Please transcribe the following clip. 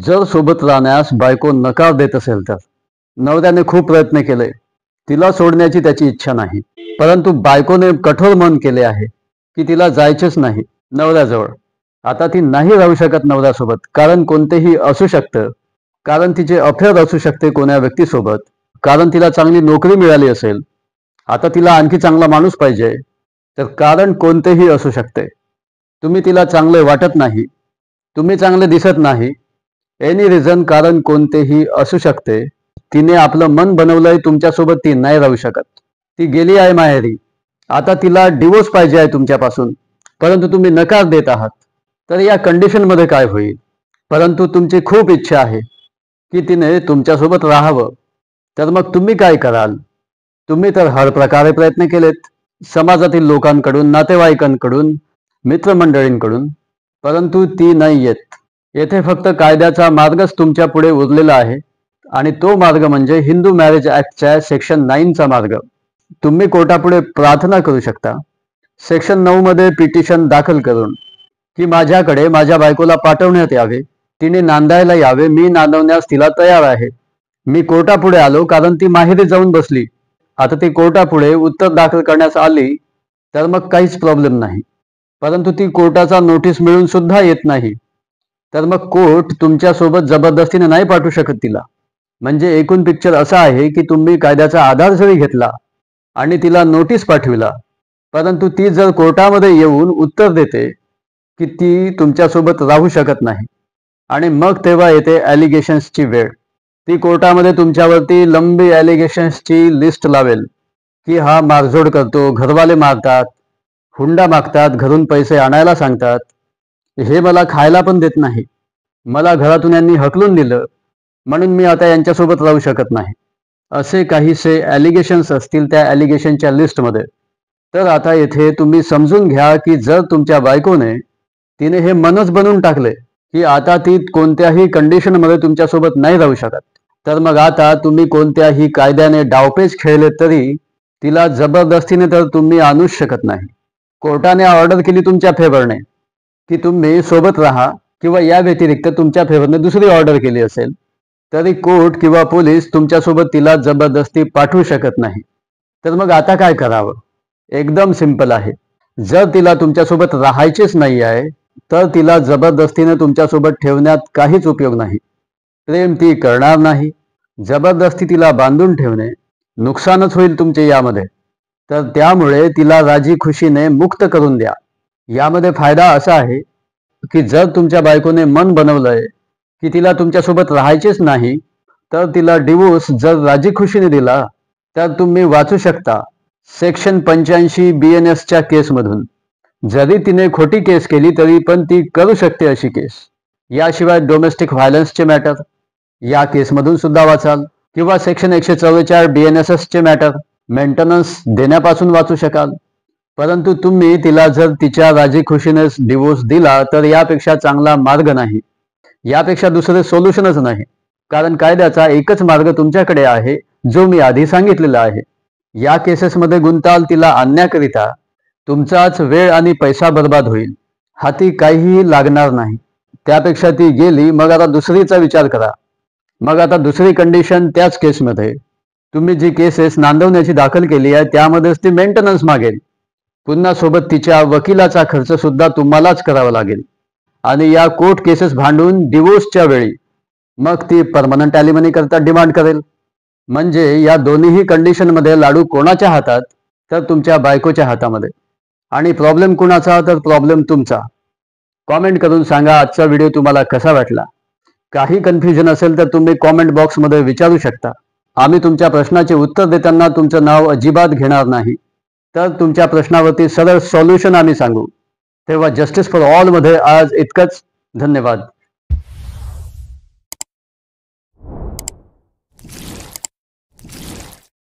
जर सोबत राहण्यास बायको नकार देत असेल तर नवऱ्याने खूप प्रयत्न केले, तिला सोडण्याची त्याची इच्छा नाही, परंतु बायकोने कठोर मन केले आहे की तिला जायचेच नाही नवऱ्याजवळ. आता ती नाही राहू शकत नवऱ्यासोबत, कारण कोणतेही असू शकतं, कारण तिचे अफेअर असू शकते कोण्या व्यक्तीसोबत, कारण तिला चांगली नोकरी मिळाली असेल, आता तिला आणखी चांगला माणूस पाहिजे, तर कारण कोणतेही असू शकते. तुम्ही तिला चांगले वाटत नाही, तुम्ही चांगले दिसत नाही, एनी रिझन, कारण कोणतेही असू शकते. तिने आपलं मन बनवलंय तुमच्यासोबत, ती नाही राहू शकत, ती गेली आहे माहेरी, आता तिला डिवोर्स पाहिजे आहे तुमच्यापासून, परंतु तुम्ही नकार देत आहात. तर या कंडिशनमध्ये काय होईल? परंतु तुमची खूप इच्छा आहे की तिने तुमच्यासोबत राहावं, तर मग तुम्ही काय कराल? तुम्ही तर हर प्रकारे प्रयत्न केलेत, समाजातील लोकांकडून, नातेवाईकांकडून, मित्रमंडळींकडून, परंतु ती नाही येत. येथे फक्त कायद्याचा मार्गच तुमच्या पुढे उरलेला आहे, आणि तो मार्ग म्हणजे हिंदू मॅरेज ॲक्टच्या सेक्शन 9चा मार्ग. तुम्ही कोर्टापुढे प्रार्थना करू शकता, सेक्शन 9 मध्ये पिटिशन दाखल करून, की माझ्याकडे माझ्या बायकोला पाठवण्यात यावे, तिने नांदायला यावे, मी नांदवण्यास तिला तयार आहे. मी कोर्टापुढे आलो कारण ती माहेरी जाऊन बसली, आता ती कोर्टापुढे उत्तर दाखल करण्यास आली तर मग काहीच प्रॉब्लेम नाही. परंतु ती कोर्टाचा नोटीस मिळून सुद्धा येत नाही, तर मग कोर्ट तुमच्यासोबत जबरदस्तीने नाही पाठवू शकत तिला. म्हणजे एकूण पिक्चर असा आहे की तुम्ही कायद्याचा आधार जरी घेतला आणि तिला नोटीस पाठविला, परंतु ती जर कोर्टामध्ये येऊन उत्तर देते की ती तुमच्यासोबत राहू शकत नाही, आणि मग तेव्हा येते ॲलिगेशन्सची वेळ. ती कोर्टामध्ये तुमच्यावरती लंबी ॲलिगेशन्सची लिस्ट लावेल की हा मारझोड करतो, घरवाले मारतात, हुंडा मागतात, घरून पैसे आणायला सांगतात, हे मला खायला पण देत नाही, मला घरातून यांनी हकलून दिलं, म्हणून मी आता यांच्यासोबत राहू शकत नाही, असे काहीसे ॲलिगेशन्स असतील त्या ॲलिगेशनच्या लिस्टमध्ये. तर आता येथे तुम्ही समजून घ्या की जर तुमच्या बायकोने, तिने हे मनच बनवून टाकले की आता ती कोणत्याही कंडिशनमध्ये तुमच्यासोबत नाही राहू शकत, तर मग आता तुम्ही कोणत्याही कायद्याने डावपेच खेळले तरी तिला जबरदस्तीने तर तुम्ही आणूच शकत नाही. कोर्टाने ऑर्डर केली तुमच्या फेवरने की तुम्ही सोबत राहा, किंवा या व्यतिरिक्त तुमच्या फेवरने दुसरी ऑर्डर केली असेल, तरी कोर्ट किंवा पोलीस तुमच्यासोबत तिला जबरदस्ती पाठवू शकत नाही. तर मग आता काय करावं? एकदम सिंपल आहे. जर तिला तुमच्यासोबत राहायचेच नाही आहे, तर तिला जबरदस्तीने तुमच्यासोबत ठेवण्यात काहीच उपयोग नाही. प्रेम ती करणार नाही, जबरदस्ती तिला बांधून ठेवणे नुकसानच होईल तुमचे यामध्ये. तर त्यामुळे तिला राजी खुशीने मुक्त करून द्या. यामध्ये फायदा असा आहे की जर तुमच्या बायकोने मन बनवलंय की तिला तुमच्यासोबत राहायचेच नाही, तर तिला डिवोर्स जर राजी खुशीने दिला तर तुम्ही वाचू शकता सेक्शन 85 BNSच्या केसमधून. जरी तिने खोटी केस केली तरी पण ती करू शकते अशी केस. याशिवाय डोमेस्टिक व्हायलन्सचे मॅटर, या केसमधून सुद्धा वाचाल, किंवा सेक्शन 144 BNSSचे मॅटर, मेंटेनन्स देण्यापासून वाचू शकाल. परंतु तुम्ही तिला जर तिच्या राजी खुशीने डिवोर्स दिला तर यापेक्षा चांगला मार्ग नाही, यापेक्षा दुसरे सोल्युशनच नाही, कारण कायद्याचा एकच मार्ग तुमच्याकडे आहे, जो मी आधी सांगितलेला आहे. या केसेसमध्ये गुंताल तिला आणण्याकरिता तुमचाच वेळ आणि पैसा बर्बाद होईल, हाती काहीही लागणार नाही. त्यापेक्षा ती गेली, मग आता दुसरीचा विचार करा. मग आता दुसरी कंडिशन, त्याच केसमध्ये तुम्ही जी केसेस नांदवण्याची दाखल केली आहे त्यामध्येच ती मेंटेनन्स मागेल, पुन्हा सोबत तिच्या वकिलाचा खर्च सुद्धा तुम्हालाच करावा लागेल, आणि या कोर्ट केसेस भांडून डिवोर्सच्या वेळी मग ती परमनंट ॲलिमनी करता डिमांड करेल. म्हणजे या दोन्हीही कंडिशनमध्ये लाडू कोणाच्या हातात? तर तुमच्या बायकोच्या हातामध्ये. आणि प्रॉब्लेम कुणाचा? तर प्रॉब्लेम तुमचा. कॉमेंट करून सांगा आजचा व्हिडिओ तुम्हाला कसा वाटला. काही कन्फ्युजन असेल तर तुम्ही कॉमेंट बॉक्समध्ये विचारू शकता. आम्ही तुमच्या प्रश्नाचे उत्तर देताना तुमचं नाव अजिबात घेणार नाही, तर तुमच्या प्रश्नावरती सरळ सॉल्युशन आम्ही सांगू. तेव्हा जस्टिस फॉर ऑल मध्ये आज इतकंच. धन्यवाद.